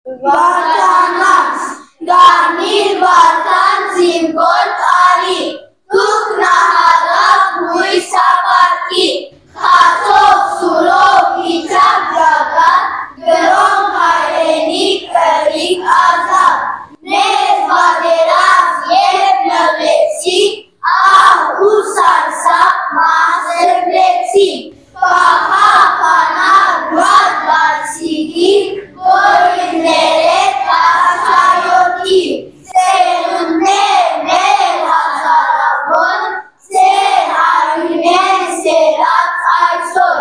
Վարդանանց, գանիր վարդան զինվոր տարի, դուք նահատակ հույս հավատի, խացով սուրով իջակ գագատ, գրոն հայրենի կրիկ ազատ, մեզ վադերած և լվեցիք, ահ ու սարսափ մասերվեցիք, պախապանակ վատ բացիգիր, որիներ տասայոթի, սերունդներ մեր հազարավոր, սեր հարյունեն սերած այսօր,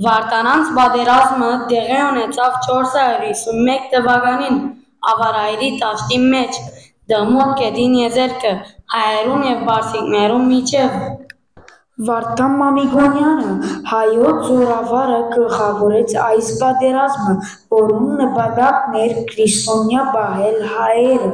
Վարդանանց պատերազմը տեղի ունեցավ 451 թվականին ավարայրի դաշտի մեջ Դմոտ գետին եզերքը հայերուն եւ բարսիկներուն միջև։ Վարդան Մամիկոնյանը հայոց զորավարը գլխավորեց այս պատերազմը, որուն նպատակն էր քրիստոնյա պահել հայերը,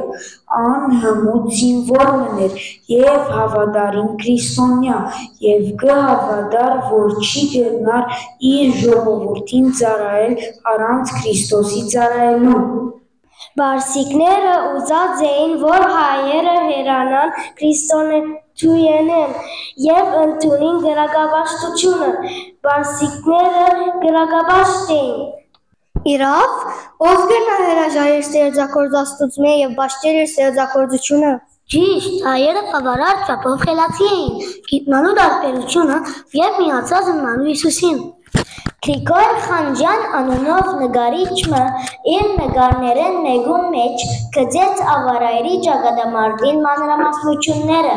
անհմուտ զինվոր մներ եւ հավատարիմ քրիստոնյա եւ կհավատար, որ չի գտնար իր ժողովուրդին ծառայել առանց Քրիստոսի ծառայելու։ Բարսիկները ուզած էին, որ հայերը հեռանան քրիստոնեությունեն եւ ընդունին գրակապաշտությունը։ Բարսիկները գրակապաշտ էին։ Իրավ, ով գնա հրաժարեր ստեղծագործածությունը եւ բաշխեր իր ստեղծագործությունը։ Ճիշտ, հայերը բավարար չափով խելացի էին, գիտնալու տարբերությունը եւ միացած մնալու Հիսուսին։ Գրիգոր Խանջյան անունով նկարիչը իր նկարներեն մեկուն մեջ գծեց ավարայրի ճակատամարտին մանրամասնությունները։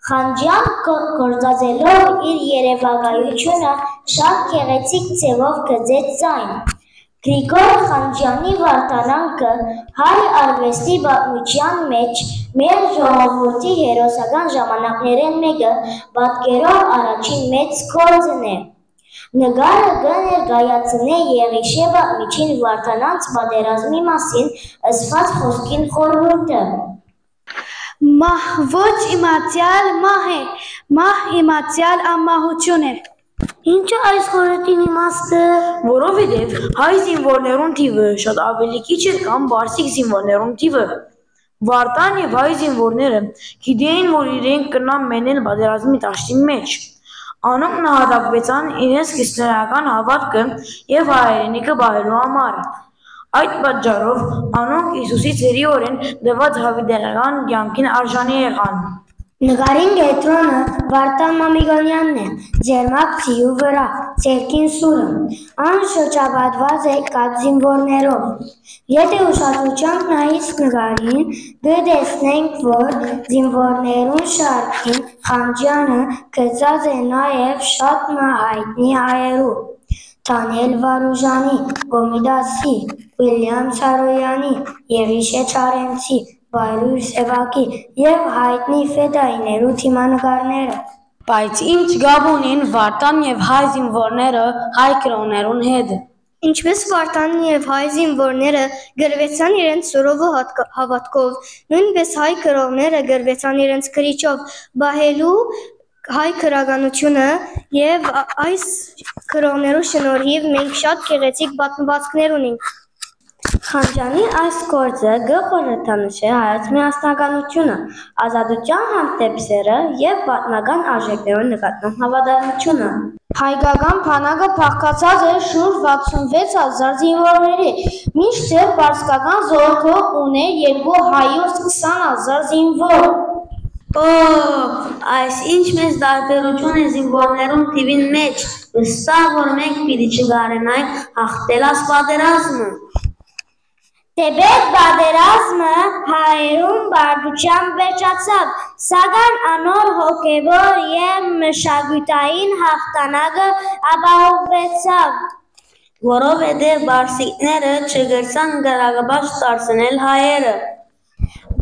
Խանջյան գործածելով իր երևակայությունը շատ գեղեցիկ ձևով գծեց ձայն։ Գրիգոր Խանջյանի վարդանանքը հայ արվեստի պատմության մեջ մեր ժողովրդի հերոսական ժամանակներեն մեկը պատկերով առաջին մեծ գործն է։ Նկարը կներկայացնե Եղիշե պատմիչին Վարդանանց պատերազմի մասին ասված խոսքին խորհուրդը։ Մահ ոչ իմացյալ մահ է, մահ իմացյալ անմահություն է։ Ինչ է այս խորհրդին իմաստը։ Որովհետև հայ զինվորներուն թիվը շատ ավելի քիչ էր կամ բարսիկ զինվորներուն թիվը։ Վարդան եւ հայ զինվորները գիտեին, որ իրենք կնան մենել պատերազմի դաշտի մեջ։ Անոնք նահատակվեցան իրենց քրիստոնեական հավատքը եւ հայրենիքը պահելու համար։ Այդ պատճառով անոնք Հիսուսի ծերիորեն տված հավիտենական կյանքին արժանի եղան։ Նկարին կենտրոնը Վարդան Մամիկոնյանն է, ջերմակ ձիու վրա, ցերկին սուրը, ան շրջապատված է կապ զինվորներով։ Եթե ուշադրությամբ նայից նկարին, կտեսնենք, որ զինվորներուն շարքին Խանջյանը գծած է նաև շատ հայտնի հայերու՝ Դանիել Վարուժանի, Կոմիդասի, Ուիլյամ Սարոյանի, Եղիշե Չարենցի, Բայրույր Սևակի եւ հայտնի ֆեդայիներու թիմանկարները։ Բայց ինչ գաբ ունին Վարդան եւ հայ զինվորները հայ կրոններուն հետ։ Ինչպես Վարդանն եւ հայ զինվորները գրվեցան իրենց սորովը հավատքով, նույնպես հայ կրոնները գրվեցան իրենց քրիչով, բահելու հայ քրագանությունը եւ այս կրոններու շնորհիվ մենք շատ գեղեցիկ պատմվածքներ ունենք։ Խանջյանի այս գործը գխորհրդանշե հայոց միասնականությունը, ազատության հանդեպ սերը եւ պատմական արժեքներուն նկատմամբ հավատարմությունը։ Հայկական բանակը բաղկացած է շուրջ 66,000 զինվորների, մինչդեռ պարսկական զորքը ունի 220,000 զինվոր։ Այս ինչ մեծ տարբերություն է զինվորներուն թիվին մեջ, վստահ որ մենք պիտի չկարենանք հաղթել այս պատերազմը։ Թեպետ պատերազմը հայերուն բարդությամբ վերջացավ, սակայն անոր հոգևոր եւ մշակութային հաղթանակը ապահովվեցավ, որովհետև բարսիկները չգրցան գրակապաշտ դարձնել հայերը։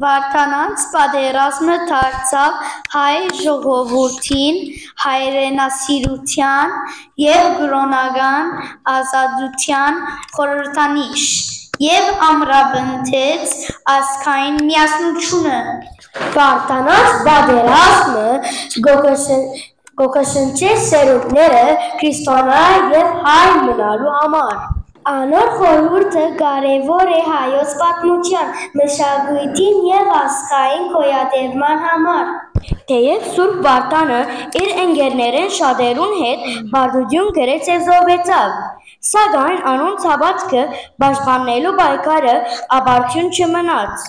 Վարդանանց պատերազմը դարձավ հայ ժողովուրդին հայրենասիրության եւ կրոնական ազատության խորհրդանիշ եւ ամրապնդեց ազգային միասնությունը։ Վարդանանց պատերազմը գոհշնչեց սերունդները քրիստոնյա եւ հայ մնալու համար։ Անոր խորհուրդը կարևոր է հայոց պատմության, մշակույթին եւ ազգային գոյատևման համար։ Թեև Սուրբ Վարդանը իր ընկերներեն շատերուն հետ բարդություն գրեց եւ զոհվեցավ, սակայն անոնց հավատքը պաշտպանելու պայքարը ապարդյուն չմնաց։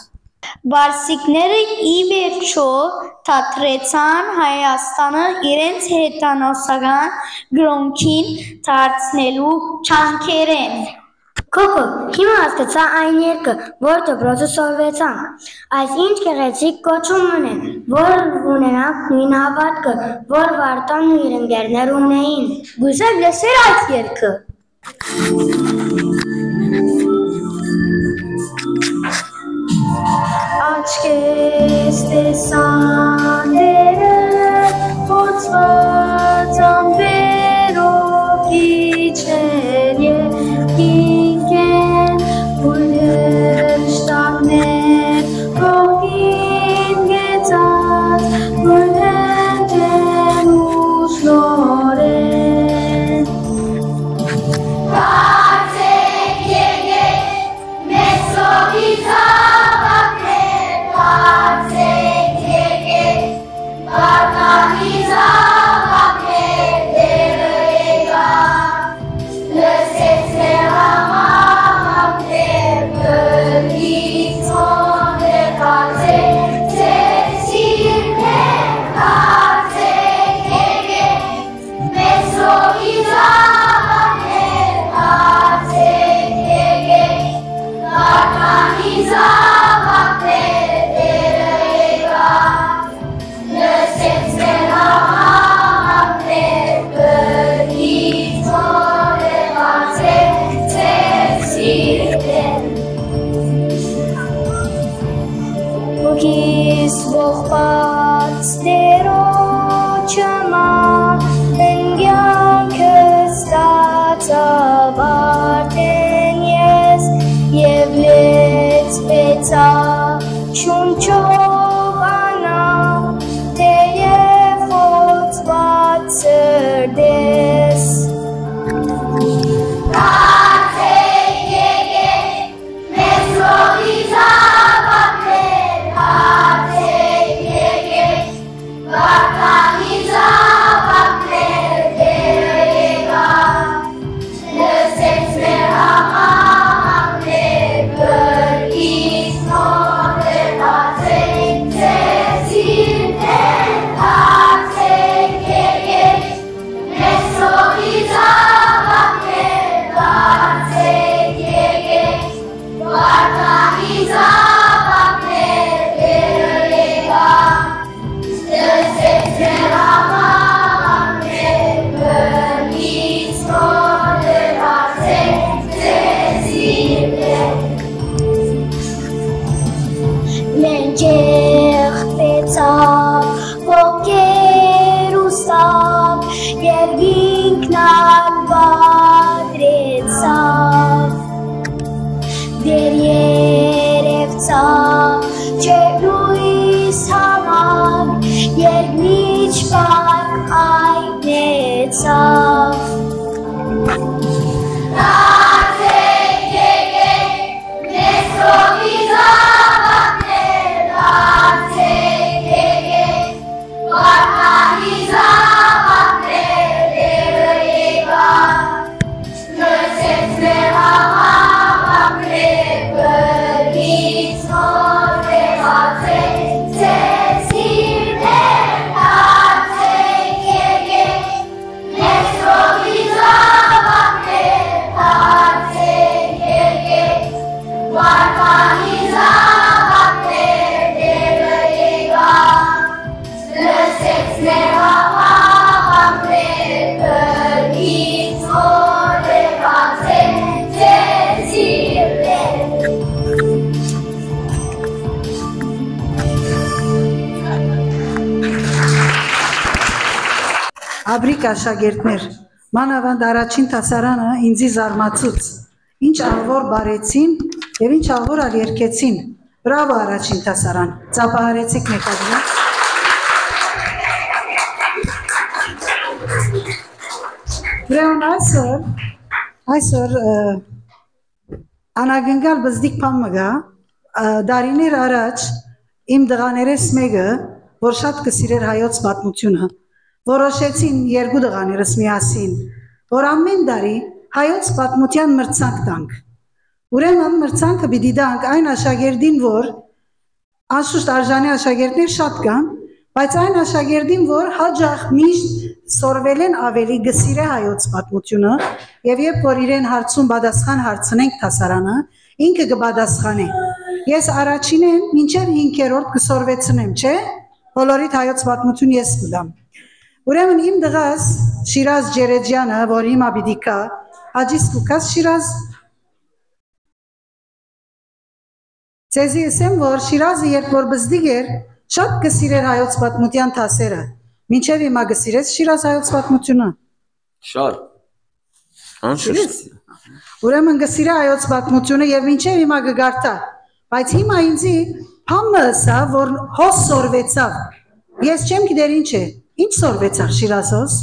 Բարսիկները ի վերջո թատրեցան Հայաստանը իրենց հետանոսական գրոնքին դարձնելու չանքերեն։ Քոքո, հիմա հասկացա այն երկը, որ դպրոցը սովորեցանք։ Այս ինչ գեղեցիկ կոչումն է, որ ունենանք նույն հավատքը, որ Վարդանն ու իր ընկերները ունեին։ Գուցե լսեր այս երգը։ Աչքես տեսան դերը, փորձված ամբերով իջել երկինք են, բույրեր շտակներ կողքին գեցած, բույրեր են ուսլորեն։ Կարծեք եկեք, մեզ սովից հավաքներ, կարծեք եկեք, Վարդանից հավաքներ, դերը եկավ, լսեց մեր համահավաքներ, բրգից հոներ, կարծեք, ձեր սիրտներ, կարծեք եկեք, մեզ սովից հավաքներ, կարծեք եկեք, Վարդանից հավաքներ, դերը եկավ, լսեց մեր համահավաքներ, բրգից հոներ, կարծեք, ձեր սիրտներ։ Ոգիս ողբած դերոջմա, ընկյանքը ստացավ արդեն ես, և լեցվեցա շունչով անա, թեև խոցված սրտես։ Կարծեք եկեք, մեզ սովից հավաքներ, կարծեք եկեք, Վարդանից հավաքներ, դերը եկավ, լսեց մեր համահավաքներ, բրգից հոներ, կարծեք, ձեր սիրտներ, կարծեք եկեք, մեզ սովից հավաքներ, կարծեք եկեք, Վարդանից հավաքներ, դերը եկավ, լսեց մեր համահավաքներ, բրգից հոներ, կարծեք, ձեր սիրտներ։ Մենք եղբեցավ ոգեր ու սավ, և ինքնալ բադրեցավ, դեր երևցավ, չէ լույս համար, երկնիչ պարկ այնեցավ։ Կարծեք եկեք, մեզ սովից հավաքներ, կարծեք եկեք, Վարդանից հավաքներ, դերը եկավ, լսեց մեր համահավաքներ, բրգից հոներ, կարծեք, ձեր սիրտներ, կարծեք եկեք, մեզ սովից հավաքներ, կարծեք եկեք, Վարդանից հավաքներ, դերը եկավ, լսեց մեր համահավաքներ, բրգից հոներ, կարծեք, ձեր սիրտներ։ Աբրիկ աշակերտներ, մանավանդ առաջին դասարանը ինձի զարմացուց, ինչ ալվոր բարեցին և ինչ ալվոր ալ երկեցին, բրավո առաջին դասարան, ծապահարեցիք մեկադրը։ Ուրեմն այսօր անագնգալ բզդիկ պան մգա, դարիներ առաջ իմ դղաներես մեկը, որ շատ կսիրեր հայոց պատմությունը, որոշեցին երկու դղաներս միասին, որ ամեն դարի հայոց պատմության մրցանք տանք։ Ուրեմն մրցանքը պիտի տանք այն աշակերտին, որ անշուշտ արժանի աշակերտներ շատ կան, Բայց այն աշակերտին, որ հաջող միշտ սորվել են ավելի գսիրե հայոց պատմությունը, եւ երբ որ իրեն հարցում պատասխան հարցնենք հասարանը, ինքը կպատասխանի։ Ես առաջինեն մինչև 5-րդ կսորվեցնեմ, չէ՞։ Բոլորիդ հայոց պատմություն ես կդամ։ Ուրեմն իմ դղաս Շիրազ Ջերեջյանը, որ հիմա պիտի կա, Հաջիս կուկաս Շիրազ։ Ձեզի ասեմ, որ Շիրազը երբ որ բզդիգ էր, շատ կսիրեր հայոց պատմության թասերը։ Մինչև հիմա կսիրես Շիրազ հայոց պատմությունը։ Շատ։ Անշուշտ։ Ուրեմն կսիրե հայոց պատմությունը եւ մինչև հիմա կգարտա։ Բայց հիմա ինձի համը ասա, որ հոս սորվեցավ։ Ես չեմ գիտեր ինչ է։ Ինչ սորվեցավ Շիրազոս։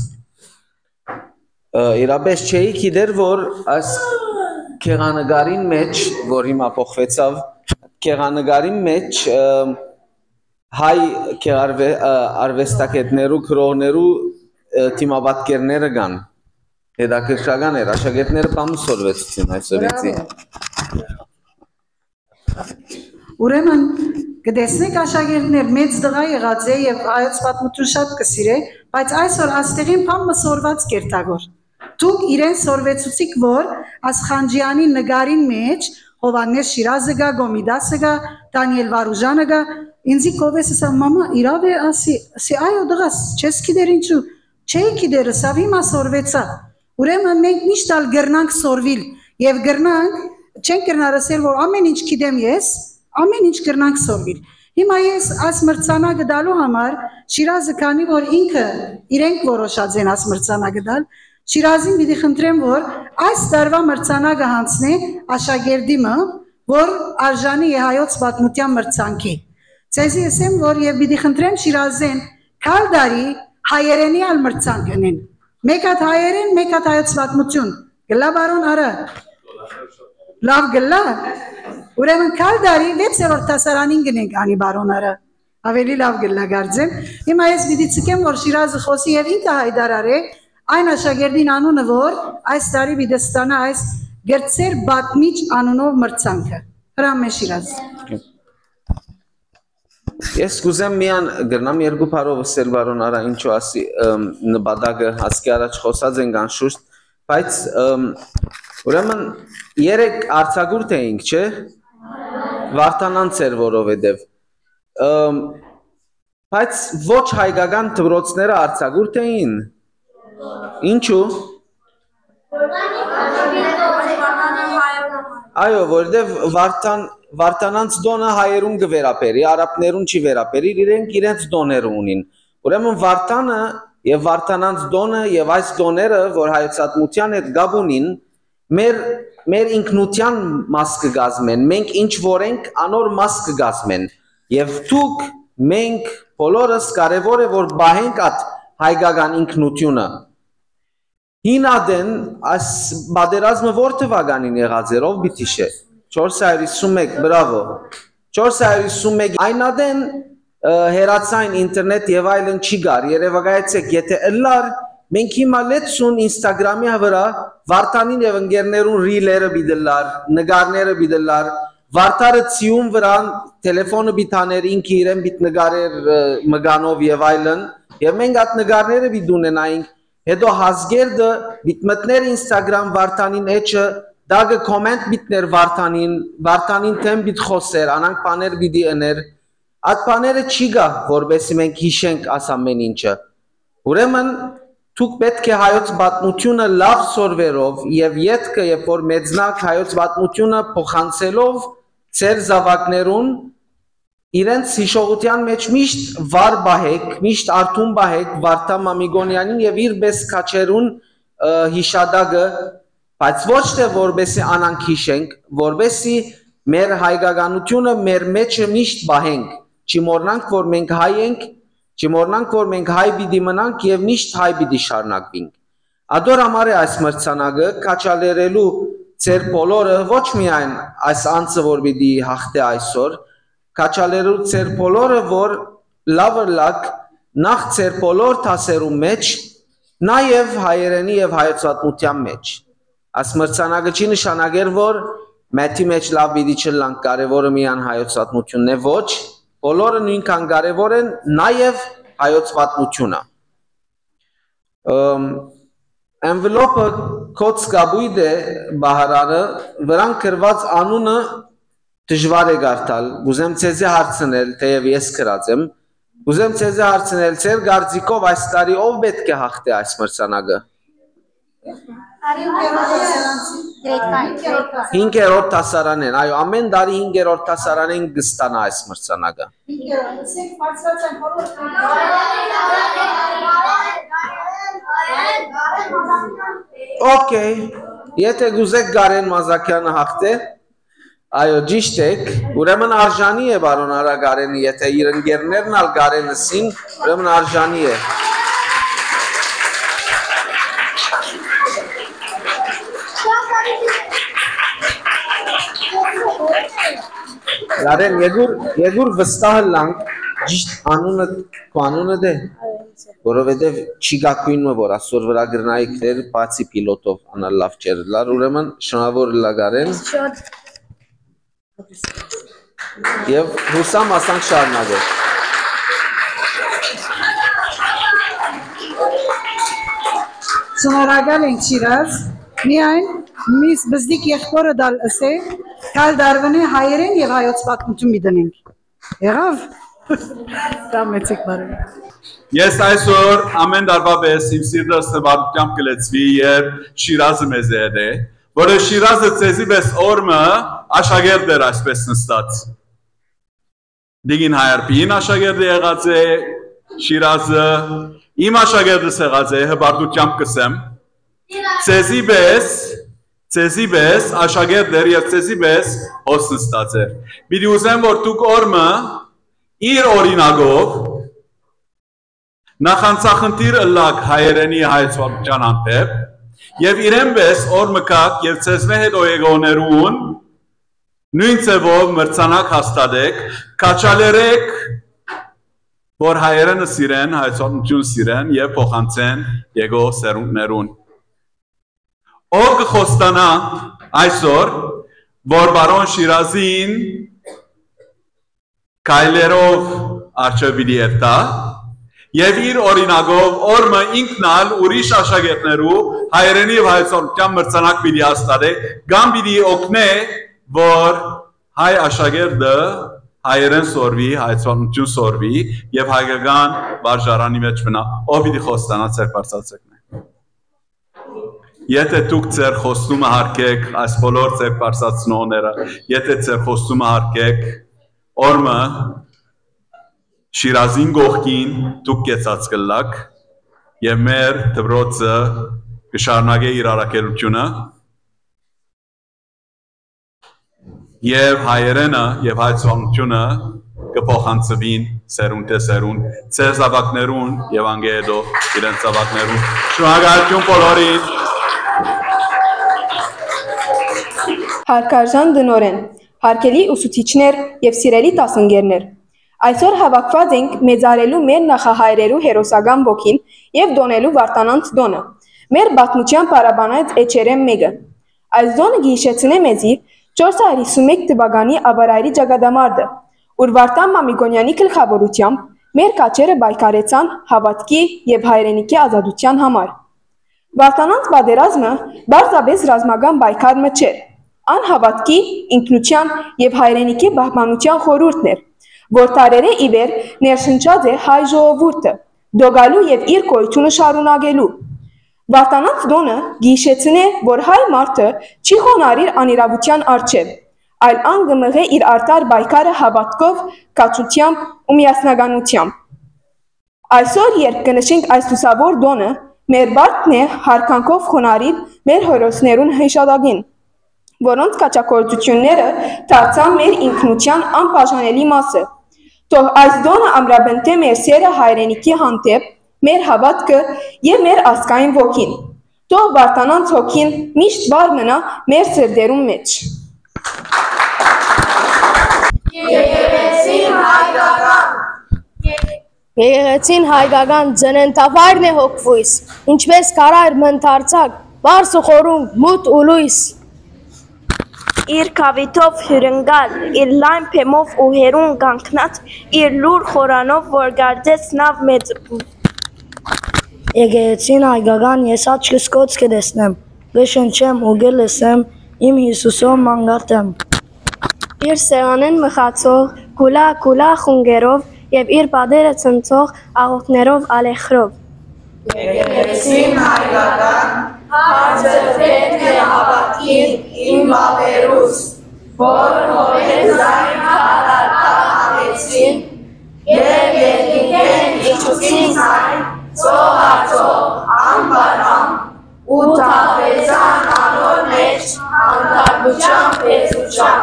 Իրապես չէի գիտեր, որ այս քեղանկարին մեջ, որ հիմա փոխվեցավ, քեղանկարին մեջ հայ արվեստագետներու, քրոներու թիմապատկերները կան։ Հետաքրքրական էր, աշակերտները բան սորվեցին այսօրեցի։ Ուրեմն կտեսնեք աշակերտներ մեծ դղա եղած է եւ հայոց պատմություն շատ կսիրե, բայց այսօր աստեղին բան սորված կերտագոր։ Դուք իրեն սորվեցուցիք, որ Ասխանջյանի նկարին մեջ Հովանես Շիրազը գա, Գոմիդասը գա, Դանիել Վարուժանը գա, ինձի կովես ասա մամա իրավ է ասի այո դղաս, չես գիտեր ինչու, չէի գիտեր, ասա հիմա սորվեցա։ Ուրեմն մենք միշտ ալ գրնանք սորվիլ եւ գրնանք, չենք գրնար ասել, որ ամեն ինչ գիտեմ ես, ամեն ինչ գրնանք սորվիլ։ Հիմա ես այս մրցանակը դալու համար Շիրազը քանի որ ինքը իրենք որոշած են այս մրցանակը դալ, Շիրազին պիտի խնդրեմ, որ այս տարվա մրցանակը հանձնի աշակերտիմը, որ արժանի է հայոց պատմության մրցանքի։ Ձեզի ասեմ, որ եւ պիտի խնդրեմ Շիրազեն քալ դարի հայերենի ալ մրցանք ունեն։ Մեկ հատ հայերեն, մեկ հատ հայոց պատմություն։ Գլա բարոն արա։ Լավ գլա։ Ուրեմն քալ դարի 6-րդ դասարանին գնենք անի բարոն արա։ Ավելի լավ գլա գարձեմ։ Հիմա ես պիտի ցկեմ, որ Շիրազը խոսի եւ ինքը հայդարար է այն աշակերտին անունը, որ այս տարի պիտի ստանա այս գրծեր բատմիչ անունով մրցանքը։ Հրամ է Շիրազ։ Ես կուզեմ միան գրնամ երկու բարով ասել բարոն արա ինչու ասի նպատակը հասկի առաջ խոսած ենք անշուշտ, բայց ուրեմն երեք արձակուրդ էինք, չէ՞։ Վարդանանց էր որովհետև։ Բայց ոչ հայկական դպրոցները արձակուրդ էին։ Ինչու։ Այո, որովհետև Վարդանանց դոնը հայերուն կվերապերի, արաբներուն չի վերապերի, իրենք իրենց դոները ունին։ Ուրեմն Վարդանը եւ Վարդանանց դոնը եւ այս դոները, որ հայեցատմության հետ գաբ ունին, մեր ինքնության մաս կգազմեն, մենք ինչ որ ենք, անոր մաս կգազմեն։ Եվ դուք մենք բոլորս կարևոր է որ բահենք այդ հայկական ինքնությունը։ Հինադեն այս բادرազմը որ թվականին եղած էր, ով պիտի շե։ 451, բրավո։ 451 այնադեն հերացային ինտերնետ եւ այլն չի գար։ Երևակայեցեք, եթե ըլլար մենք հիմա լեցուն Instagram-ի վրա Վարդանին եւ ընկերներուն ռիլերը բիդլար, նկարները բիդլար, Վարդարը ցիում վրա տելեֆոնը բիթաներ ինքը իրեն բիտ նկարեր մգանով եւ այլն, եւ մենք այդ նկարները բիտ ունենայինք, հետո հազգերդը բիտ մտներ Instagram Վարդանին էջը դագը կոմենտ բիտներ Վարդանին թեմ բիտ խոսեր, անանք բաներ բիդի էներ, այդ բաները չի գա, որբեսի մենք հիշենք աս ամեն ինչը։ Ուրեմն դուք պետք է հայոց պատմությունը լավ սորվերով եւ յետքը երբ որ մեծնակ հայոց պատմությունը փոխանցելով ծեր զավակներուն իրենց հիշողության մեջ միշտ վար բահեք, միշտ արթուն բահեք Վարդան Մամիկոնյանին եւ իր բես քաչերուն հիշադակը, բայց ոչ թե որբեսի անանք հիշենք, որբեսի մեր հայկականությունը մեր մեջը միշտ բահենք, չմոռնանք որ մենք հայ ենք, չմոռնանք որ մենք հայ պիտի մնանք եւ միշտ հայ պիտի շարունակվենք։ Ադոր համար է այս մրցանակը քաչալերելու ծեր բոլորը ոչ միայն այս անձը որ պիտի հաղթե այսօր, քաչալերու ծեր բոլորը որ լավը լակ նախ ծեր բոլոր դասերու մեջ նաեւ հայերենի եւ հայեցատմության մեջ։ Այս մրցանակը չի նշանակեր որ մեթի մեջ լավ պիտի չլանք կարևորը միան հայեցատմությունն է, ոչ, բոլորը նույնքան կարևոր են, նաեւ հայոց պատմությունը։ Envelope-ը կոց կաբույդ է բահարանը, վրան կրված անունը դժվար է գարտալ, ուզեմ ցեզի հարցնել, թեև ես գրած եմ, ուզեմ ցեզի հարցնել, ձեր գարձիկով այս տարի ով պետք է հաղթի այս մրցանակը։ 5-րդ դասարանեն, այո, ամեն տարի 5-րդ դասարանեն կստանա այս մրցանակը։ Okay, եթե գուզեք Գարեն Մազակյանը հաղթե, այո, ճիշտ եք, ուրեմն արժանի է բարոն Արա Գարենը, եթե իր ընկերներն ալ Գարենսին, ուրեմն արժանի է։ Գարեն, եգուր վստահ լանք, ճիշտ անունը դե, որովհետև չի գակույնը, որ ասոր վրա գրնայի կրեր բացի պիլոտով անալ լավ չեր լար, ուրեմն շնավոր լա Գարեն։ Եվ հուսամ ասանք շարունակել։ Շնորհակալ ենք Շիրազ, միայն միս բզդիկ եղբորը դալ ասե, կալ դարվնի հայերեն եւ հայոց պատմություն մի դնենք։ Եղավ։ Կամեցեք բարը։ Ես այսօր ամեն տարվա պես իմ սիրտը սրբությամբ կլեցվի եւ Շիրազը մեզ է, որը Շիրազը ցեզի պես օրմը աշակերտ էր այսպես նստած։ Դիգին հայարպին աշակերտ եղած է Շիրազը, իմ աշակերտս եղած է հբարտությամբ կսեմ։ Ցեզի պես աշակերտ էր եւ ցեզի պես հոս նստած էր։ Պիտի ուզեմ որ դուք օրմը իր օրինակով նախանցախնդիր ըլլակ հայերենի հայցվածության հանդեպ եւ իրեն պես օրմկակ եւ ցեզմե հետ օեգոներուն նույն ձևով մրցանակ հաստատեք, կաչալերեք, որ հայերենը սիրեն, հայցվածություն սիրեն եւ փոխանցեն եկո սերունդներուն։ Ով կխոստանա այսօր, որ բարոն Շիրազին կայլերով արջևիդի երտա եւ իր օրինակով օրմը ինքնալ ուրիշ աշակերտներու հայերենի եւ հայցվածության մրցանակ պիտի հաստատե, կամ պիտի օգնե, որ հայ աշակերտը հայերեն սորվի, հայցվածություն սորվի եւ հայկական վարժարանի մեջ մնա, ով պիտի խոստանա ձեր բարձրացեք։ Եթե դուք ձեր խոստումը հարգեք, այս բոլոր ձեր բարձրացնողները, եթե ձեր խոստումը հարգեք, օրմը Շիրազին գողքին դուք կեցած կլակ եւ մեր դպրոցը կշարունակե իր առաքելությունը եւ հայերենը եւ հայցվածությունը կփոխանցվին սերունդ դե սերունդ ձեր զավակներուն եւ անգեդո իրենց զավակներուն շնորհակալություն բոլորին Հարգարժան դնորեն, հարգելի ուսուցիչներ եւ սիրելի դասընկերներ Այսօր հավաքված ենք մեծարելու մեր նախահայրերու հերոսական ոգին եւ դոնելու Վարդանանց դոնը։ Մեր պատմության պարաբանած էջերեն մեկը։ Այս դոնը գիշեցնե մեզի 451 թվականի ավարայրի ճակատամարտը, ուր Վարդան Մամիկոնյանի գլխավորությամբ մեր կաչերը պայքարեցան հավատքի եւ հայրենիքի ազատության համար։ Վարդանանց պատերազմը բարձրապես ռազմական պայքար չէր։ Անհավատքի, ինքնության եւ հայրենիքի պահպանության խորհուրդն էր, որ տարերե իվեր ներշնչած է հայ ժողովուրդը, դոգալու եւ իր կոյությունը շարունակելու։ Վարդանանց դոնը գիշեցնե, որ հայ մարդը չի խոնարհիր անիրավության առջև, այլ անգմղե իր արտար պայքարը հավատքով, կացությամբ ու միասնականությամբ։ Այսօր երբ կնշենք այս լուսավոր դոնը, մեր բարդն է հարկանքով խոնարհիր մեր հորոսներուն հիշատակին, որոնց կաչակորձությունները դարձան մեր ինքնության անբաժանելի մասը։ Թող այս դոնը ամրապնդե մեր սերը հայրենիքի հանդեպ, մեր հավատքը եւ մեր ազգային ոգին։ Թող Վարդանանց հոգին միշտ վառ մնա մեր սրտերում մեջ։ Եկեղեցին հայկական ծննդավայրն է հոգվույս, ինչպես կարար մնթարցակ, բարս ու խորունգ, մութ ու լույս։ իր կավիթով հյուրընկալ, իր լայն փեմով ու հերուն կանգնած, իր լուր խորանով, որ գարձեց նավ մեծպում։ Եկեղեցին հայկական ես աչքս կոց կտեսնեմ, կշնչեմ ու կլսեմ, իմ Հիսուսով մանգատեմ։ Իր սեղանեն մխացող, կուլա խունգերով և իր պատերը ցնցող աղոթներով ալեխրով։ Եկեղեցին հայկական, հարցը պետք է հավատքին իմ բապերուս, որ հորեն զայն հարարկա համեցին, և երկինքեն իջուցին զայն, ծողացող ամբարամ, ու թաղվեցան անոր մեջ, անթարգուչան պետուչան։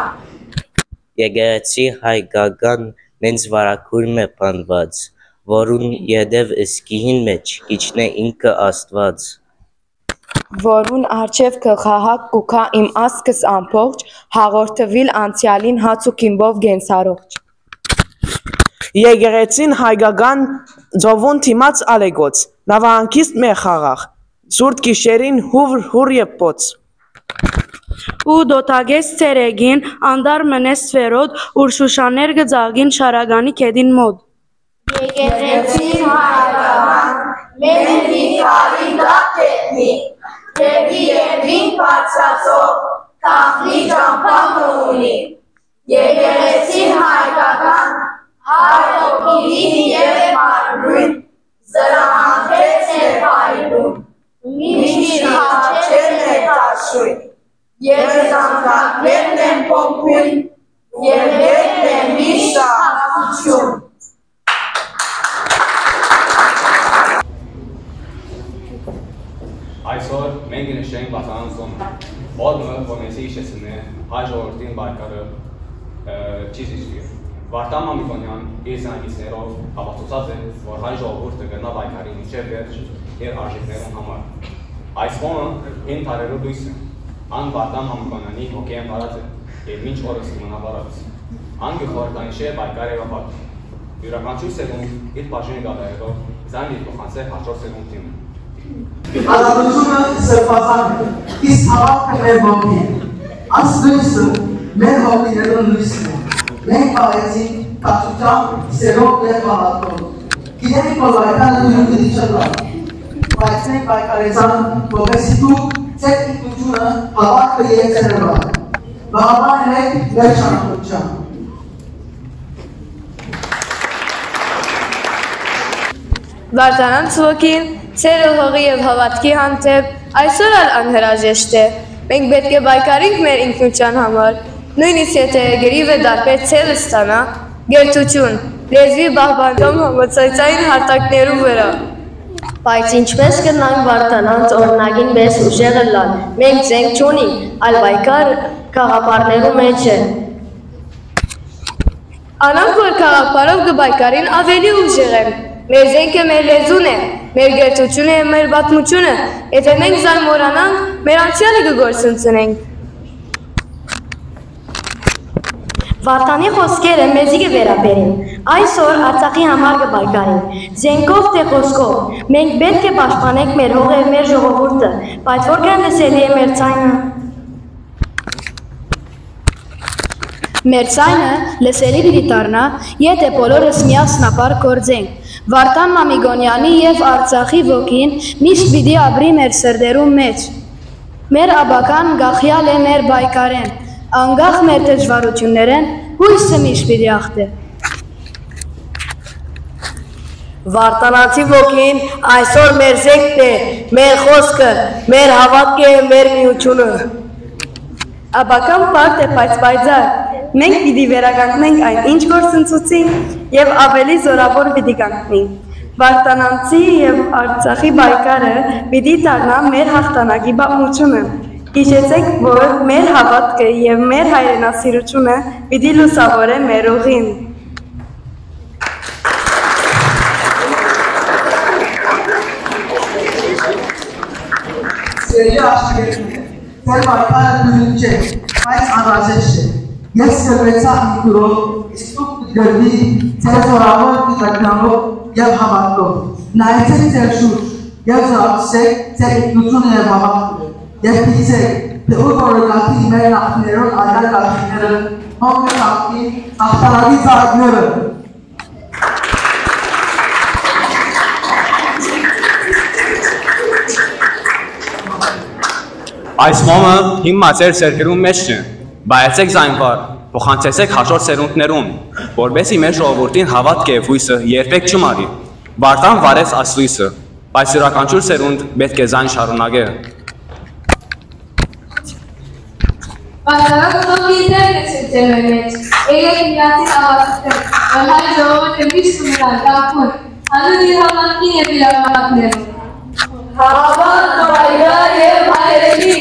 Եկեղեցի հայկական նենց վարակուրմ է պանված, որուն յետև իսկիհին մեջ իջնե ինքը աստված։ Որուն արջև կխահակ կուքա իմ ասկս ամփողջ, հաղորդվիլ անցյալին հաց ու կիմբով գենսարողջ։ Եկեղեցին հայկական ծովուն թիմած ալեգոց, նավահանգիստ մեր խաղաղ, սուրտ գիշերին հուր և պոց։ Ու դոթագես ցերեգին անդար մնես սվերոդ ուր շուշաներ գծագին շարագանի կեդին մոդ։ Եկեղեցին հայկական, մեր վիկարի դապտետնի, եվին պարծացող, կախնի ճամպան ունի։ Եկեղեցին հայկական, հայոքին և մարմրույն, զրահանքեց է պայլում, միշտ հաչեն է տաշույն, և զանգակներն են պոմպույն, և հետն է միշտ աղություն։ Այսօր մենք նշենք վատանանցումը, ողը որնեսի իշեցին է հայ ժողորդին բայկարը չի զիշվիր։ Վարտան Մամիկոնյան իր զանգիսներով հավաստուցած է, որ հայ ժողորդը գնա բայկարի միջև վերջ իր արժիքներուն համար։ Այս մոնը հին տարերու լույս է, ան Վարտան Մամիկոնյանի հոգի են բարած է, և մինչ օրս կմնա բարած։ Ան գխորդանիշ է բայկար եվապատ։ Յուրականչուր սերունդ իր պաշինի գադայելով, զայն իր փոխանցե հաճոր սերունդին։ Ազատությունը սրբազան է, իսկ հավատքը մեր ոգին է։ Այս լույսը մեր հոգիներուն լույսն է։ Մենք պահեցինք կացության, սերով և հավատքով։ Գիտենք, որ բայկանը նույն գդիչը լավ։ Բայց մենք բայկարեցան, որպեսզի դուք ձեր ինքնությունը հավատքը և սերվան։ Բաղաբան եք մեր շանքության։ Վարտանանց ոգին, ծերը հողի և հավատքի հանդեպ այսօր ալ անհրաժեշտ է։ Մենք պետք է բայկարենք մեր ինքնության համար, նույնիսկ եթե գերիվ է դարպետ ցելը ստանա, գերտություն, լեզվի բահբանդամ համոցայցային հարտակներու վրա։ Բայց ինչպես կնանք վարտանանց օրնագին մեզ ուժեղը լան, մենք ձենք չունի, այլ բայկար կաղապարներու մեջ է։ Անանք, որ կաղապարով կբայկարին ավելի ուժեղ են, մեր զենքը մեր լեզուն է, մեր գերտությունը է մեր բատմությունը, եթե մենք զարմորանանք, մեր անցյալը կգործընծնենք։ Վարտանի խոսքերը մեզի կվերաբերին, այսօր Արցախի համար կբայկարին, զենքով թե խոսքով, մենք պետք է պաշտպանենք մեր հողը և մեր ժողովուրդը, բայց որքան լսելի է մեր ցայնը։ Մեր ցայնը լսելի պիտի դառնա, եթե բոլորս միասնապար գործենք։ Վարտան Մամիկոնյանի և Արցախի ոգին միշտ պիտի ապրի մեր սրտերում մեջ։ Մեր աբական գախյալ է մեր բայկարեն, անգախ մեր դժվարություններեն հույսը միշտ պիտի ախտե։ Վարտանացի ոգին այսօր մեր զենքն է, մեր խոսքը, մեր հավատքը է, մեր միությունը։ Աբական պարտ է, բայց պայծառ, մենք պիտի վերականգնենք այն ինչ գործընծուցինք և ավելի զորավոր պիտի կանգնենք։ Վարտանանցի և Արցախի բայկարը պիտի դառնա մեր հաղթանակի պատմությունը։ Հիշեցեք, որ մեր հավատքը և մեր հայրենասիրությունը պիտի լուսավորե մեր ուղին։ Սերի աշկերտն է, ձեր բայկարը նույն չէ, բայց անհրաժեշտ է։ Ես կրվեցա ինքուրով, իսկ դուք կգրվի ձեր զորավոր գիտակնամով և հավատքով։ Նայեցեք ձեր շուրջ և զորացեք ձեր ինքնությունը և հավատքը և պիտի թե ուր որոնակի մեր նախներոն այլ գաղթիները, հոմը հաղթի աղթարագի ծարակները։ Այս մոմը հիմա ձեր սերկերում մեջ չէ, բայեցեք զայնվար, փոխանցեցեք հաջորդ սերունդներուն, որբեսի մեր ժողովրդին հավատք է հույսը երբեք չմարի։ Վարդան վարեց այս լույսը, բայց յուրաքանչյուր սերունդ պետք է զայն շարունակե։ Պաշտարակ ուտոպիիներն է սրտել մեր մեջ, եղեք միացին ավարտել, որ հայ ժողովրդը միշտ ունենան կապուն, հանուն իր հավատքին և իր ավանակներում։ Հավատ նորայգար և հայրենի։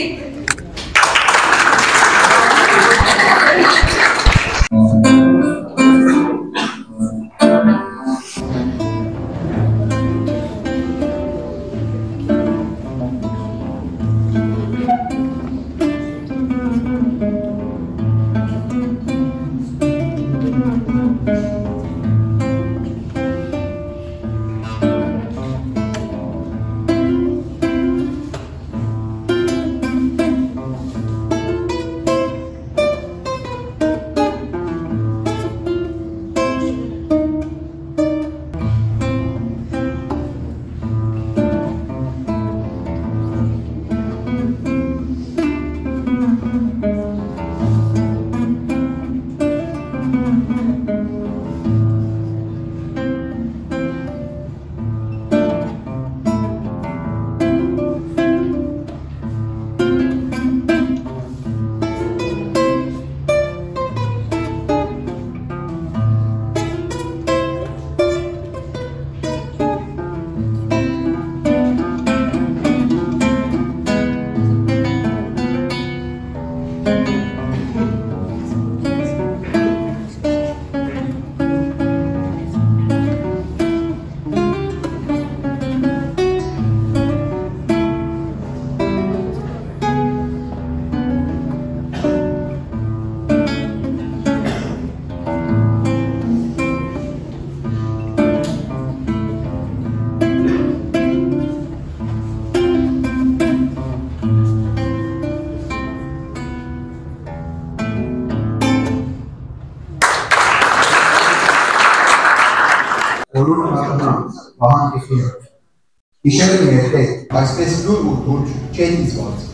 Իշերը ներդեք, այսպես լուր ու դուրջ չեն իզված,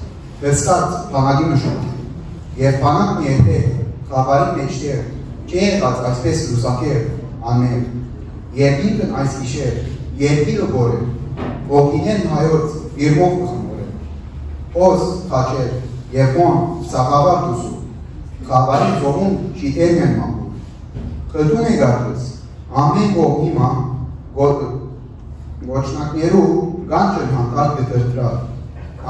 վստատ բանակի մշոտ, և բանակն ներդեք, խաղարի մեջտեղ, չէ եղած այսպես լուսակեր, աներ, և ինքն այս իշեր, երկիրը գոր է, ոգիներն հայոց իրմով կխմոր է, ոս խաչեր, և մոն սաղավար դուսու, խաղարի զողում շիտերն են մամբուր, խտուն է գարդս, ամեն ոգի ման, Ոչնակներու գանջն հանկալ կտրտրավ,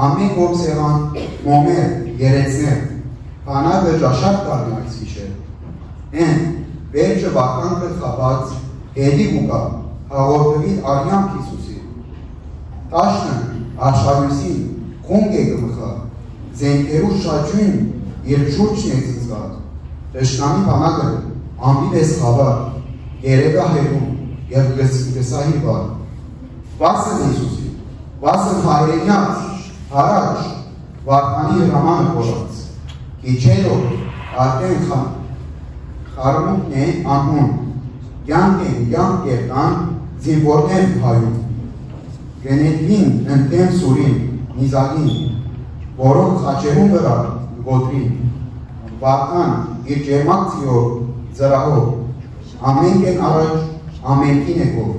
ամեն կոմ սեղան, մոմեր, երեցներ, բանակը ճաշակ կարն այս իշեր, են, վերջը վախանքը խաբած, հելի ուկա, հաղորդվին արյան Հիսուսի, տաշնը, աշխարյուսին, խոնգ է գմխա, զենքերու շաճույն, երբ շուրջն է ծծված, դշնամի բանակը, ամբիլ ես խաբար, երևա հերում, և գսահի բար, Վասն Հիսուսի, վասն հայրենյաց, հարաճ, վարդանի հրամանը կորած, կիչելով, արդեն խարմունքն են անհուն, յանք են յանք երտան, զինվորներ հայում, գենետվին ընտեն սուրին, նիզագին, որոնք խաչերուն վրա գոտրին, վարդան իր ջերմակցիով, զրահով, ամենք են առաջ, ամենքին է գոր,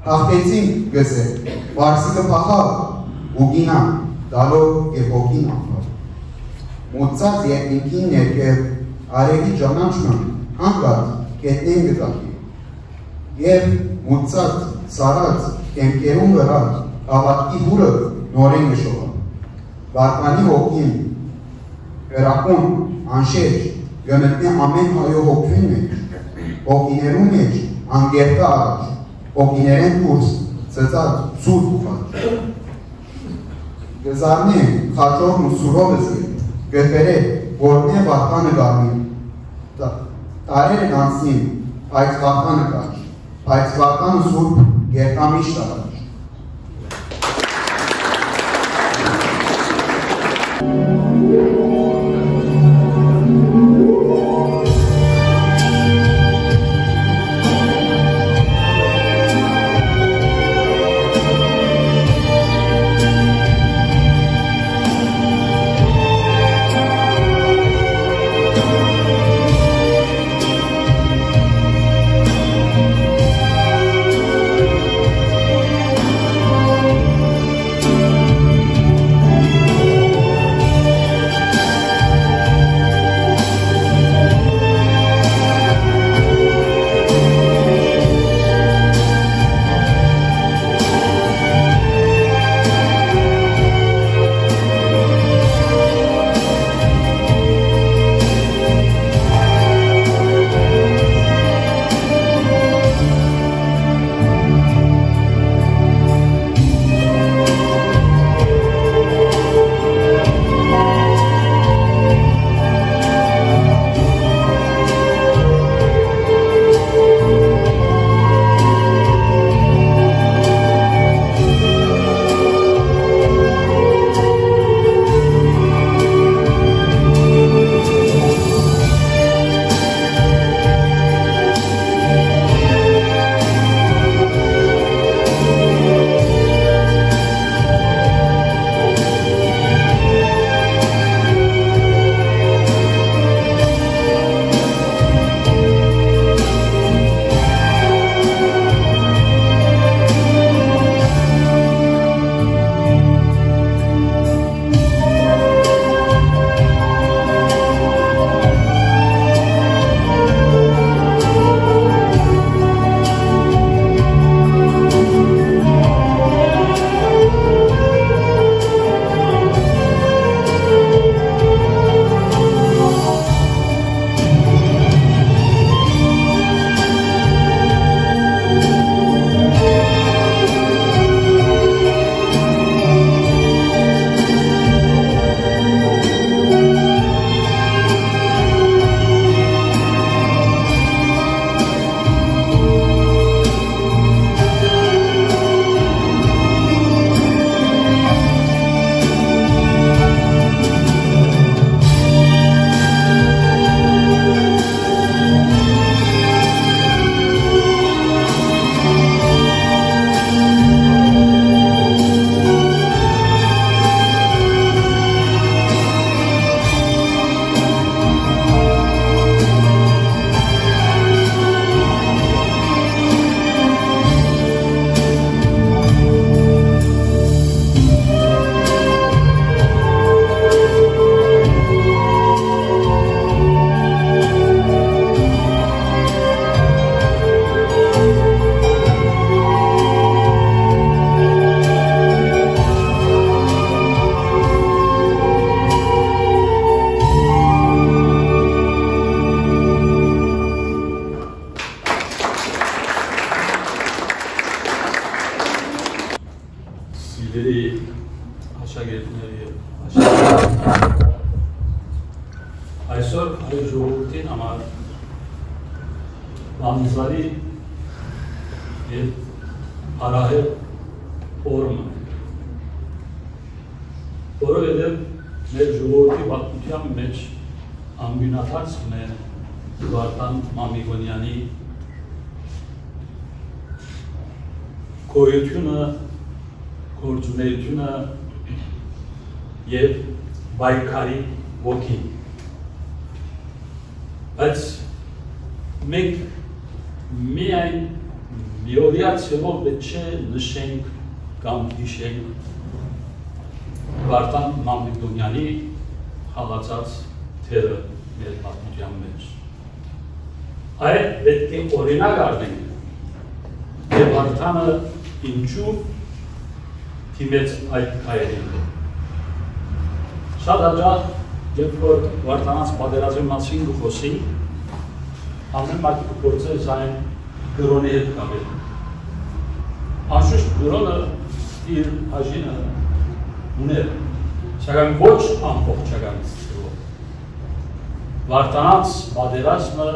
Հաղթեցինք գսե, վարսիկը պախավ, ու գինա, դալով և հոգին անվար։ Մուծած երկինքին ներքև, արևի ճանաչման, հանգած, կետնեն գտակի։ Եվ մուծած, սարած, կեմկերուն վրա, հավատքի հուրը նորեն գշողա։ Վարդանի հոգին, հերակուն, անշեջ, գմտնե ամեն հայո հոգվին մեջ, հոգիներու մեջ, անգերտա առաջ, Ոգիներեն կուրս, ծծած, սուր ու խաչ։ Գզարնի են, խաչորն ու սուրով զգել, գտվեր է, որն է վաղթանը գարմին։ Տարեր են անցնին, պայց վաղթանը կաչ, պայց վաղթանը սուր, գերտամիշտ առաջ։ աշակերտներ եւ աշակերտներ այսօր հայ ժողովրդին համար Անզարի եւ արահետ օրը որովհետեւ մեր ժողովրդի պատմության մեջ ամբինաթած է Վարդան Մամիկոնյանի գոյությունը, գործունեությունը եւ բայկարի ոգին։ Բայց մենք միայն միորիացիով պետք է նշենք կամ հիշենք Վարդան Մամիկոնյանի հալածած թերը մեր պատմության մեջ։ Այդ պետք է օրինակ առնենք եւ Վարդանը ինչու թիմեց այդ քայլին։ Շատ հաճախ երբ որ Վարդանանց պատերազմի մասին գխոսի, ամեն մարդը կփորձի զայն գրոնի հետ կապել։ Անշուշտ գրոնը իր բաժինը ուներ, սակայն ոչ ամբողջականից ծրով։ Վարդանանց պատերազմը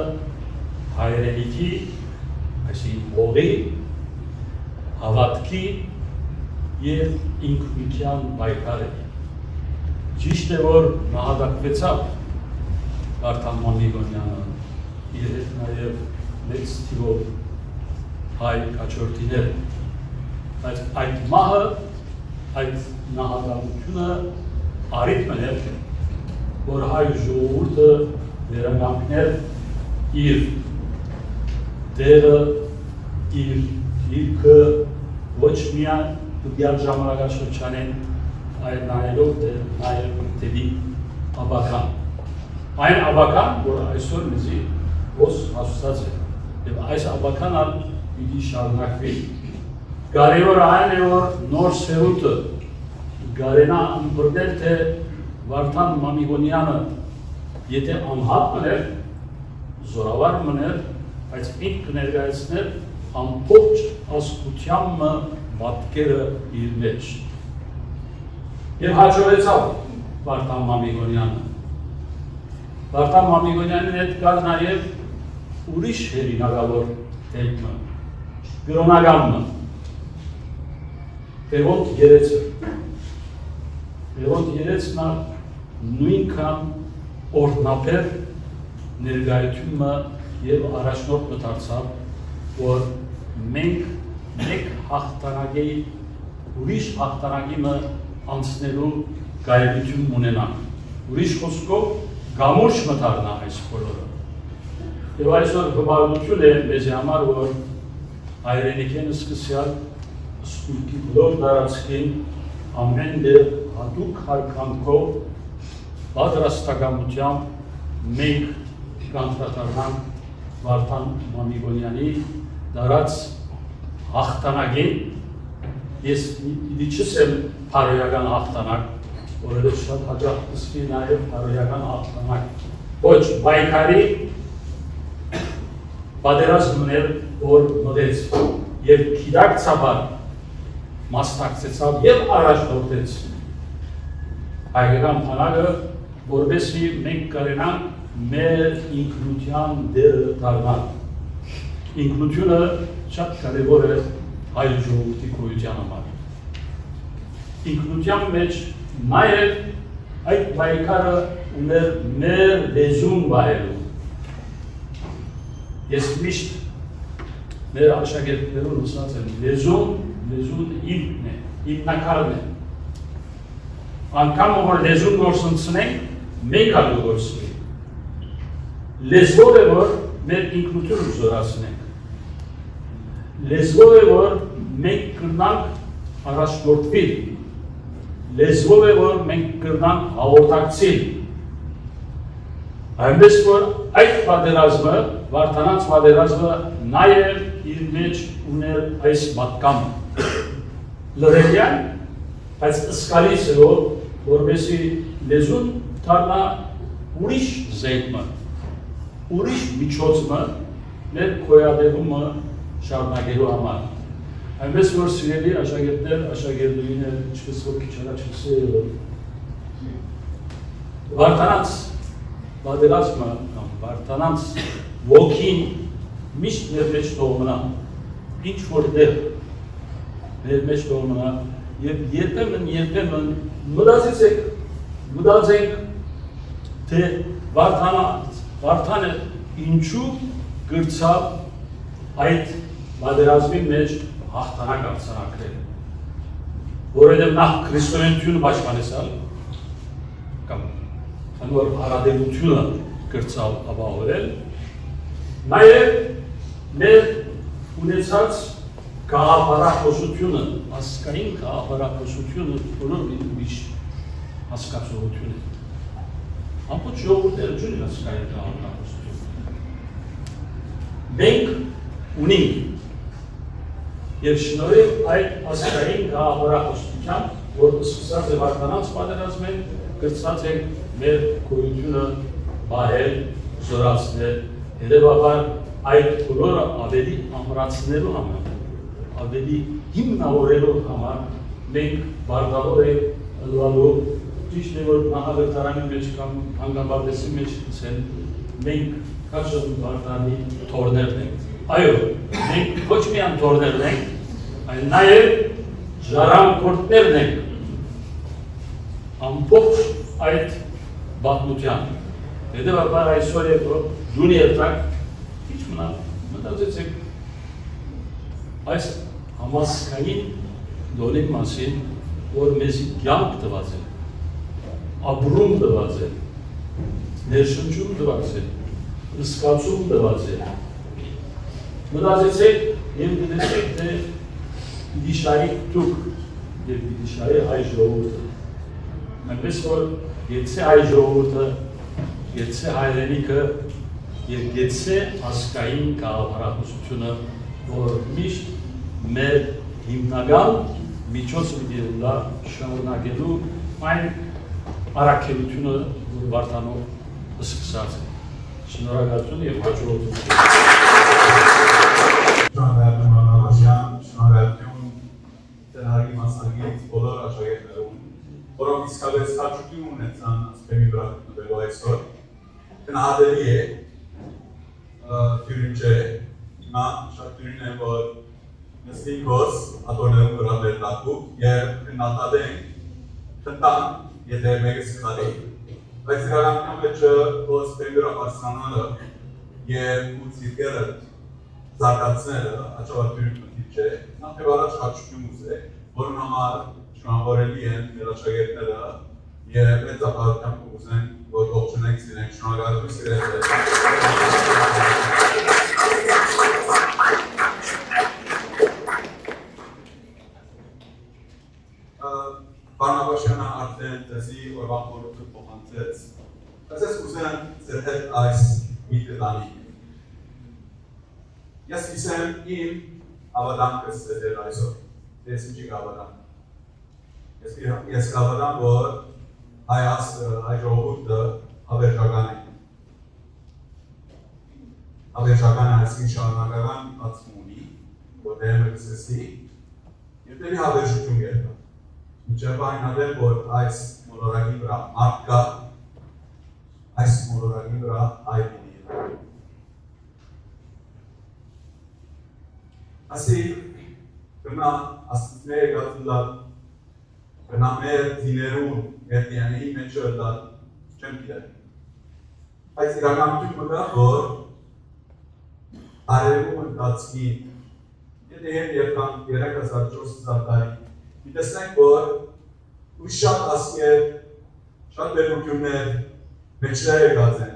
հայրենիքի, այսինքն հողի, հավատքի եւ ինքնության պայքար է։ Ճիշտ է, որ նահատակվեցավ Վարդան Մամիկոնյանը, իր հետ նաեւ մեծ թիվով հայ կաչորդիներ, բայց այդ մահը, այդ նահատակությունը առիթ մներ, որ հայ ժողովուրդը վերականգներ իր դերը, իր դիրքը ոչ միայն տվյալ ժամանակաշրջանին, այլ նայելով նաև դեպի աբական։ Այն աբական, որ այսօր մեզի ոս հասուցած է, և այս աբականն պիտի շարունակվի։ Կարևոր այն է, որ նոր սերունդը կարենա ըմբռնել, թե Վարդան Մամիկոնյանը եթե անհատ մներ, զորավար մներ, բայց ինք կներկայացներ ամբողջ ազգությամբ պատկերը իր մեջ։ Եվ հաջողեցավ Վարդան Մամիկոնյանը։ Վարդան Մամիկոնյանին հետ կար նաև ուրիշ հերինակավոր դեպքը, գրոնականը, Տերոտ Երեցը։ Տերոտ Երեցը նույնքան օրդնապեր ներկայությունը և առաջնորդ մտարցավ, որ մենք մեկ հաղթանակի, ուրիշ հաղթանակի մը անցնելու գայելություն ունենանք։ Ուրիշ խոսքով գամուրջ մտարնա այս բոլորը։ Եվ այսօր հպարտություն է մեզի համար, որ հայրենիքեն սկսյալ սպույտի բոլոր դարածքին ամեն դեր հատուկ հարկանքով պատրաստակամությամբ մենք կանտրատարնանք Վարդան Մամիկոնյանի դարած հաղթանակին, ես իդի չսեմ հարոյական հաղթանակ, որովհետև շատ հաճախ կսվի նաև հարոյական հաղթանակ, ոչ բայկարի պատերազմներ, որ մտեց և գիտակցաբար մասնակցեցավ և առաջնորդեց հայկական բանակը, որպեսզի մենք կարենանք մեր ինքնության դերը դառնալ։ Ինքնությունը շատ կարևոր է հայ ժողովրդի գոյության համար։ Ինքնության մեջ նաև այդ պայքարը ուներ մեր լեզուն վայելում։ Ես միշտ մեր աշակերտներուն ասած եմ, լեզուն ինքն է, ինքնակալն է։ Անգամ որ լեզուն գործընծնենք, մենք ալու գործնենք։ Լեզվով է, որ մեր ինքնությունը զորացնենք։ Լեզվով է, որ մենք կրնանք առաջնորդվիլ։ Լեզվով է, որ մենք կրնանք հաղորդակցիլ։ Այնպես, որ այդ պատերազմը, Վարդանանց պատերազմը նաև իր մեջ ուներ այս մատկամը։ Լրելյան, բայց ըսկալի սերով, որպեսի լեզուն դառնա ուրիշ զենքը, ուրիշ միջոցը մեր գոյատևումը շարունակելու համար։ Այնպես որ սիրելի աշակերտներ, աշակերտուհիներ, ինչպես որ քիչ առաջ ասել Վարդանանց պատերազմը կամ Վարդանանց ոգին միշտ մեր մեջ թողնա, ինչ որտեղ մեր մեջ թողնա եւ երբեմն մտածենք թե Վարդանը ինչու գրծավ այդ պատերազմի մեջ հաղթանակ արձանագրել, որովհետև նախ քրիստոնեությունը պաշտպանեցալ կամ անոր հարաբերությունը գրծալ ապահովել, նաև մեր ունեցած գաղափարախոսությունը, ազգային գաղափարախոսությունը բոլոր ուրիշ հասկացողություն է։ Ամբողջ ժողովուրդները չունեն ազգային գաղափարախոսություն։ Մենք ունենք եւ շնորհիվ այդ ազգային գաղափարախոսության, որը սկսած է Վարդանանց պատերազմին, գրծած ենք մեր գոյությունը բարել, զորացնել, հետևաբար այդ բոլորը ավելի ամրացնելու համար, ավելի հիմնավորելու համար մենք բարձրավոր ենք ըլվալու, ճիշտ է որ նախագծարանի մեջ կամ հանգամբարձի մեջ մենք կաշոտ Վարդանի թորներն ենք։ Այո, մենք ոչ միայն թորներն ենք, այլ նաև ժառանգորդներն ենք ամբողջ այդ բաղնության։ Հետևաբար այսօր երբ դուն երթակ, ինչ մնա, մտածեցեք այս համասկային դոլի մասին, որ մեզի կյանք տված է, ապրում տված է, ներշնչում տված է, զգացում տված է։ Մտածեցեք և գտեցեք, թե դիշայի դուք և դիշայի հայ ժողովուրդը։ Այնպես որ գեցե հայ ժողովուրդը, գեցե հայրենիքը և գեցե ազգային գաղափարախոսությունը, որ միշտ մեր հիմնական միջոցը դիռուլա շնորհնակելու այն առաքելությունը, որ Վարդանով սկսած է։ Շնորհակալություն և հաջողություն։ Շնորհակալություն Աննավաշյան, շնորհակալություն Տենհարգի մասնագետ բոլոր աշակերտներուն, որոնք իսկապես հաճույք ունեցան ասպեմի վրա գտնվելու այսօր։ Գնահատելի է, թյուրին չէ, հիմա շատ թյուրին է, որ նստին գոս ատորներում վրա վերտակուկ և գնահատենք տնտան, եթե մեկը սխալի։ Բայց իրականության մեջը ասպեմի վրա պարսանալը և ու ծիրկերը զարգացնելը աճավարտյուրին մտիչ է, նախև առաջ հաճույք ուզե, որն համար շնորհավորելի են մեր աշակերտները և մեծապահությամբ ուզեն, որ ողջունենք սիրենք, շնորհակալություն սիրել։ Բարնաբաշյանը արդեն դեսի օրվա խորհուրդը փոխանցեց, բայց ես ուզեմ ձեր հետ այս միտքը տանի։ Ես իսեմ իմ ավադանքս ձեր այսօր, ես ինչի կավադանք։ Ես կավադանք, որ հայ ժողովուրդը հավերժական է։ Հավերժական այսին շարունակական ածում ունի, որ դերմը կսեսի, և դերի հավերժություն գերտա։ Մինչև այնադեմ, որ այս մոլորակի վրա մարդ կա, այս մոլորակի վրա հայ լինի։ Ասի, գնա աստիծները գատլալ, գնա մեր դիներուն, մեր դիանեի մեջը լալ, չեմ գիտել։ Բայց իրականություն մգա, որ արևում ընտացքի, եթե և կամ 3400 տարի, Դեսնենք, որ ու շատ ասկեր, շատ բերություններ մեջներ եղած են,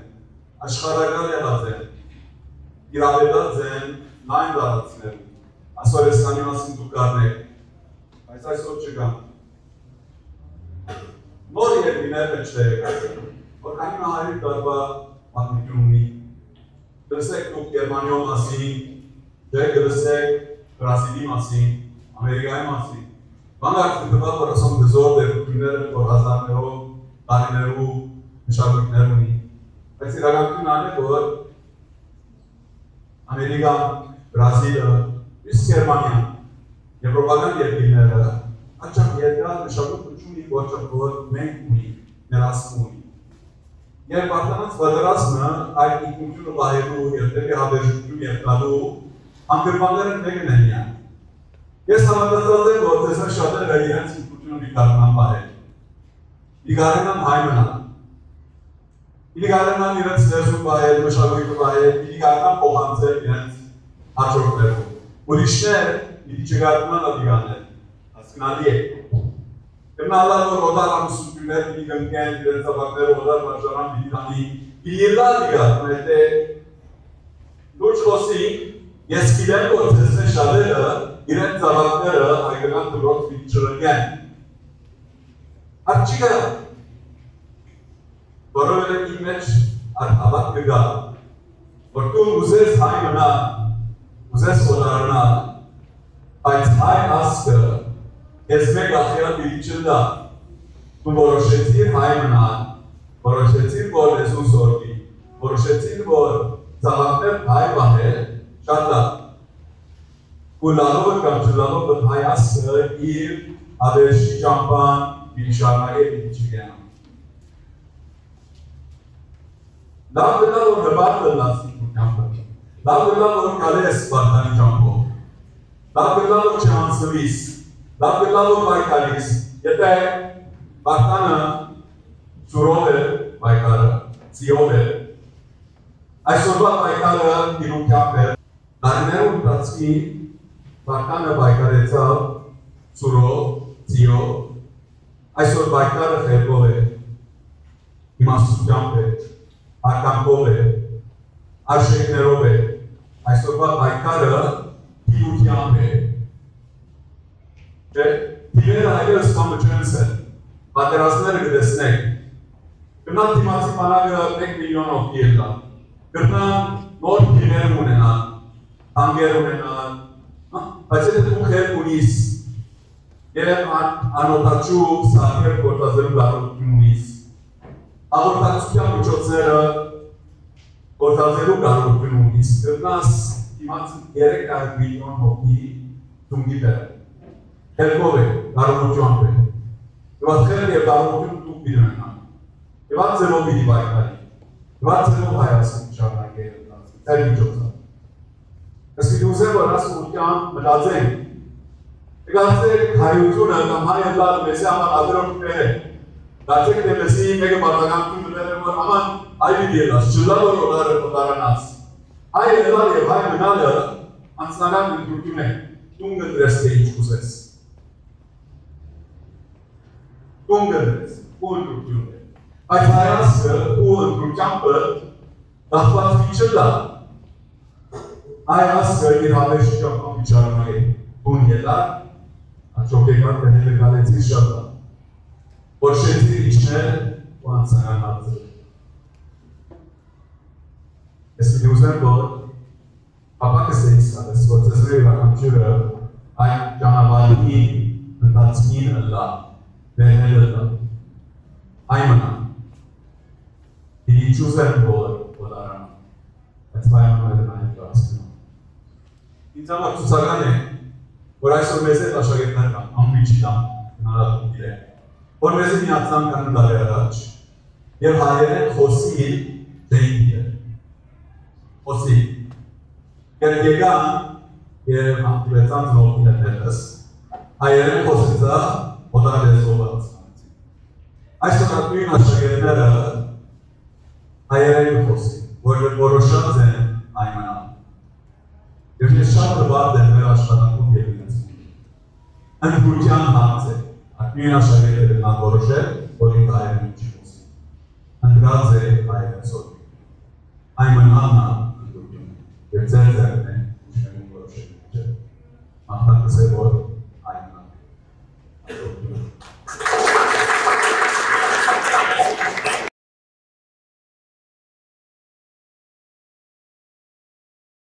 աշխարհական եղած են, իրավետած են լայն դարացներում, այսօր ես քանի մասին դուք կարնեք, բայց այսօր չկան։ Նոր երկիներ մեջներ եղած են, որ քանի մահարի տարվա պատմություն ունի, դրսեք դուք Գերմանիո մասին, դրսեք Բրազիլի մասին, Ամերիկայի մասին, Բանակ դպատը որ ասում դզոր դերությունները, որ հազարներով, տարիներով մշակույթներ ունի, բայց իրականությունն այն է, որ Ամերիկան, Բրազիլը, իսկ Գերմանիան եվրոպական երկիրները աչակ երկրալ մշակույթ ունի ոչը որ մենք ունի ներասում ունի Երբ Վարդանանց պատերազմը այդ ինքնությունը վայելու եւ դեպի հավերժություն երկալու անկրվանները մեկն են յան Ես համակարգած եմ որ տեսա շատերը իրենց ինքնությունը դիգարնան բարել Դիգարնան հայ մնալ Դիգարնան իրենց լեզու բարել, մշակույթը բարել, դիգարնան փոխանցել իրենց հաջորդներում Ուրիշներ Իդի չգարնան ադիգանել, հասկնալի է Կնալար որ օդար ամուսություններ պիտի գնկեն, իրենց ավակները օդար վարժարան պիտի տանի Իլիլա դիգարն է թե լուչ խոսի ես կիլեն որ ձեզնե շատերը իրենց ավակները այգական դրոց պիտի չրնգեն Արդ չի գա Որով էլ իմ մեջ ավակ կգա Որ դու ուզես հայ մնալ, ուզես օդարնալ Բայց հայ ասկը ես մեկ ախիրա պիտի չնդա Դու որոշեցիր հայ մնալ, որոշեցիր որ լեզուն սորվի, որոշեցիր որ ծաղակներ հայ բանել, շատ լավ Ու լալով կամ չլալով որ հայ ասկը իր ավերշի ճամպան պիտի շարնագե պիտի չգենա Լավ գնա որ հբար դնասի կամպը Լավ գնա որ կալես բարտանի ճամպով Լավ գնալ որ չհանցնվիս, լավ գնալ որ բայկալիս, եթե բարտանը սուրով է բայկարը, ծիով է, այսօրվա բայկարը իրունքյապ է, դարիներում տացքի բարտանը բայկարեցավ սուրով, ծիով, այսօր բայկարը խերբով է, իմաստությամբ է, արկամքով է, արշեկներով է, այսօրվա բայկարը Իլուկյան է Դիվերը այլևս կամը չենս են Պատերազմները գտեսնեք Կնան դիմացի պանագը 1 միլիոնով ելան Կնան նոր դիվեր ունենան Հանգեր ունենան Բայց եթե դու խերբ ունիս Եվ անոտաչու սահեր գործազերու գարություն ունիս Աղորդակցության միջոցները գործազերու գարություն ունիս Կնաս Իմանց 300 միլիոն հոգի դունգի բեր Հերկով է, կարողությամբ է Եվ այդ խերն և կարողություն դուք բիրմենան Եվ այդ ձևով բիդի բայկարի Եվ այդ ձևով հայասում շարնակ է Ձեր միջոցը Ես պիտի ուզեմ, որ աս ուրկյան մտածենք Եգացեք հայությունը կամ հայ ընդլարը մեզի աման ադրոք պեր է Դացեք թե մեզի մեկը բարձականություն մտեր է, որ աման այ բիդի ելաս, չլա որ օդարանաս Հայ ելալ և հայ մնալը անցնական ընդրություն է, տուն գնդրես թե ինչ կուզես Տուն գնդրես, ու ընդրություն է Այդ հայասը ու ընդրությանպը դախվածվի չլա Հայասը իր հավեշի ճապան վիճարում է տուն ելար Աջոկեկար կհելը գալեցիր շատա Որ շեցիր իչներ ու անցնական արձր Ես պիտի ուզեմ, որ ապակս է իսկատես, որ ծեզրի իրականջուրը այն ճանավարի ընթացքին ըլլա, վերնել ըլլա, այն մնա։ Պիտի չուզեմ, որ արան, բայց վայ մնա այն կասկնում։ Ինձ համար ծուսական է, որ այսօր մեզ հետ աշագետներ կան, ամբիջի տան, հնարատում դիրեն, որ մեզ հետ միացան կան դարի առաջ, և հայերեն խոսի դեին դիրեն։ Խոսի, կերգեգան և անգիվեցան զնողին հետևս, հայերեն խոսիցա օդար լեզվով ասանեցի։ Այսօր ատույն աշագերները հայերեն խոսի, որ որոշած են այմանալ։ Եվ ես շատ լվարդ են մեր աշխատանքում եվինեցում։ Ընդգուրության հանց է, ատույն աշագերները նա որոշել, որ ինք հայերեն չի խոսի։ Ընդրած է հայերեն սոտի։ Այմանալն Եվ ձեր ձերն է ուշնեղում որոշել չէ։ Մաղթակս է, որ